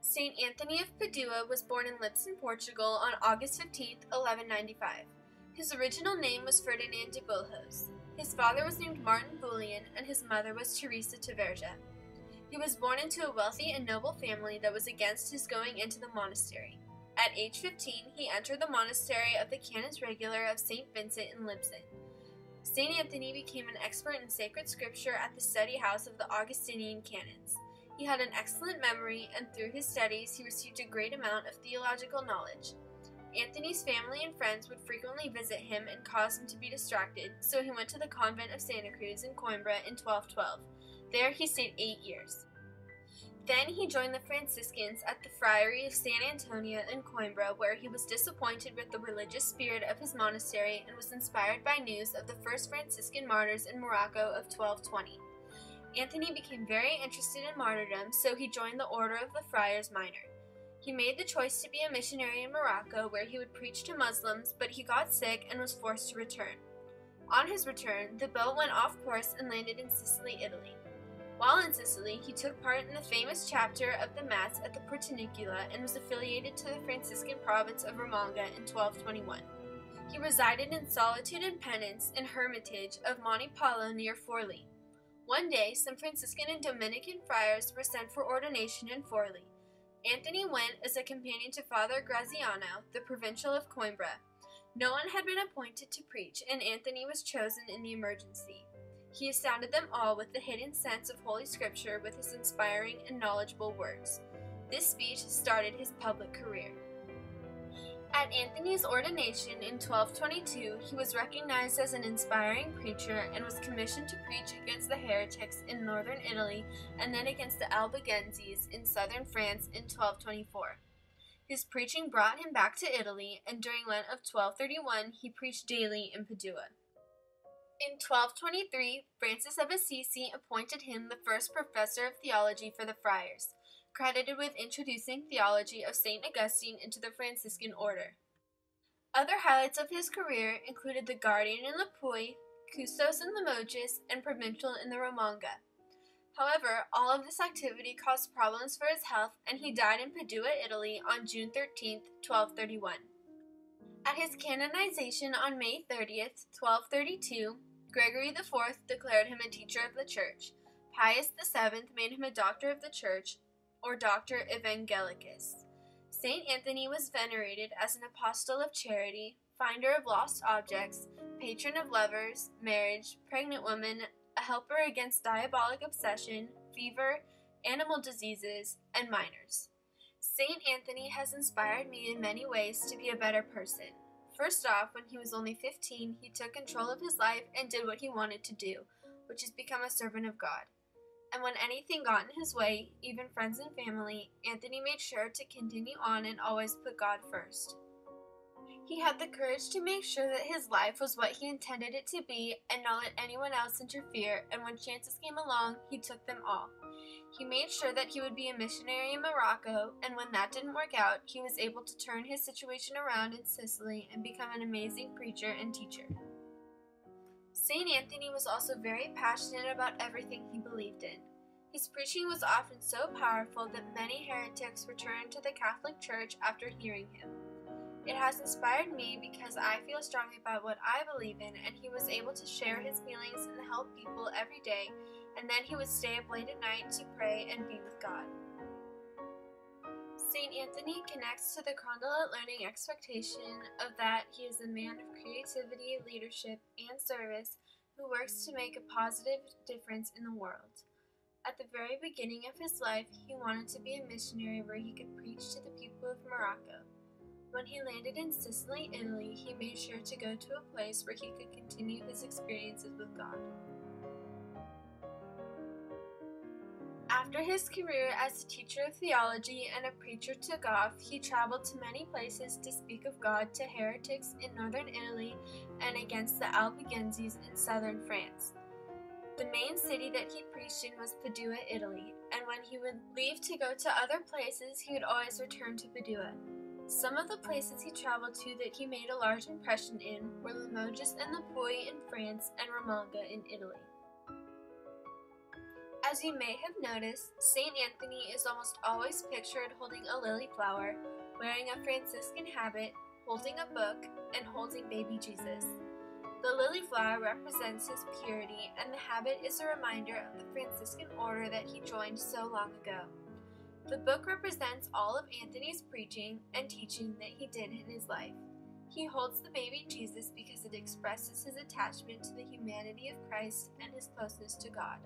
Saint Anthony of Padua was born in Lisbon, Portugal on August 15, 1195. His original name was Ferdinand de Bulhos. His father was named Martin Bullion and his mother was Teresa Taverja. He was born into a wealthy and noble family that was against his going into the monastery. At age 15, he entered the monastery of the Canons Regular of St. Vincent in Lisbon. Saint Anthony became an expert in sacred scripture at the study house of the Augustinian canons. He had an excellent memory, and through his studies he received a great amount of theological knowledge. Anthony's family and friends would frequently visit him and cause him to be distracted, so he went to the convent of Santa Cruz in Coimbra in 1212. There he stayed 8 years. Then he joined the Franciscans at the Friary of San Antonio in Coimbra, where he was disappointed with the religious spirit of his monastery and was inspired by news of the first Franciscan martyrs in Morocco of 1220. Anthony became very interested in martyrdom, so he joined the Order of the Friars Minor. He made the choice to be a missionary in Morocco, where he would preach to Muslims, but he got sick and was forced to return. On his return, the boat went off course and landed in Sicily, Italy. While in Sicily, he took part in the famous chapter of the Mass at the Portiuncula and was affiliated to the Franciscan province of Romagna in 1221. He resided in solitude and penance in hermitage of Monte Palo near Forlì. One day, some Franciscan and Dominican friars were sent for ordination in Forlì. Anthony went as a companion to Father Graziano, the provincial of Coimbra. No one had been appointed to preach, and Anthony was chosen in the emergency. He astounded them all with the hidden sense of Holy Scripture with his inspiring and knowledgeable words. This speech started his public career. At Anthony's ordination in 1222, he was recognized as an inspiring preacher and was commissioned to preach against the heretics in northern Italy and then against the Albigenses in southern France in 1224. His preaching brought him back to Italy, and during Lent of 1231, he preached daily in Padua. In 1223, Francis of Assisi appointed him the first professor of theology for the friars, credited with introducing theology of St. Augustine into the Franciscan order. Other highlights of his career included the Guardian in Lipoi, Custos in Limoges, and Provincial in the Romagna. However, all of this activity caused problems for his health, and he died in Padua, Italy on June 13, 1231. At his canonization on May 30th, 1232, Gregory IV declared him a teacher of the Church. Pius VII made him a doctor of the Church, or Doctor Evangelicus. Saint Anthony was venerated as an apostle of charity, finder of lost objects, patron of lovers, marriage, pregnant women, a helper against diabolic obsession, fever, animal diseases, and minors. Saint Anthony has inspired me in many ways to be a better person. First off, when he was only 15, he took control of his life and did what he wanted to do, which is become a servant of God. And when anything got in his way, even friends and family, Anthony made sure to continue on and always put God first. He had the courage to make sure that his life was what he intended it to be and not let anyone else interfere, and when chances came along, he took them all. He made sure that he would be a missionary in Morocco, and when that didn't work out, he was able to turn his situation around in Sicily and become an amazing preacher and teacher. Saint Anthony was also very passionate about everything he believed in. His preaching was often so powerful that many heretics returned to the Catholic Church after hearing him. It has inspired me because I feel strongly about what I believe in, and he was able to share his feelings and help people every day, and then he would stay up late at night to pray and be with God. Saint Anthony connects to the Condolet learning expectation of that he is a man of creativity, leadership, and service who works to make a positive difference in the world. At the very beginning of his life, he wanted to be a missionary where he could preach to the people of Morocco. When he landed in Sicily, Italy, he made sure to go to a place where he could continue his experiences with God. After his career as a teacher of theology and a preacher to Goth, he traveled to many places to speak of God to heretics in northern Italy and against the Albigenses in southern France. The main city that he preached in was Padua, Italy, and when he would leave to go to other places, he would always return to Padua. Some of the places he traveled to that he made a large impression in were Limoges and Lipoi in France and Romagna in Italy. As you may have noticed, St. Anthony is almost always pictured holding a lily flower, wearing a Franciscan habit, holding a book, and holding baby Jesus. The lily flower represents his purity, and the habit is a reminder of the Franciscan order that he joined so long ago. The book represents all of Anthony's preaching and teaching that he did in his life. He holds the baby Jesus because it expresses his attachment to the humanity of Christ and his closeness to God.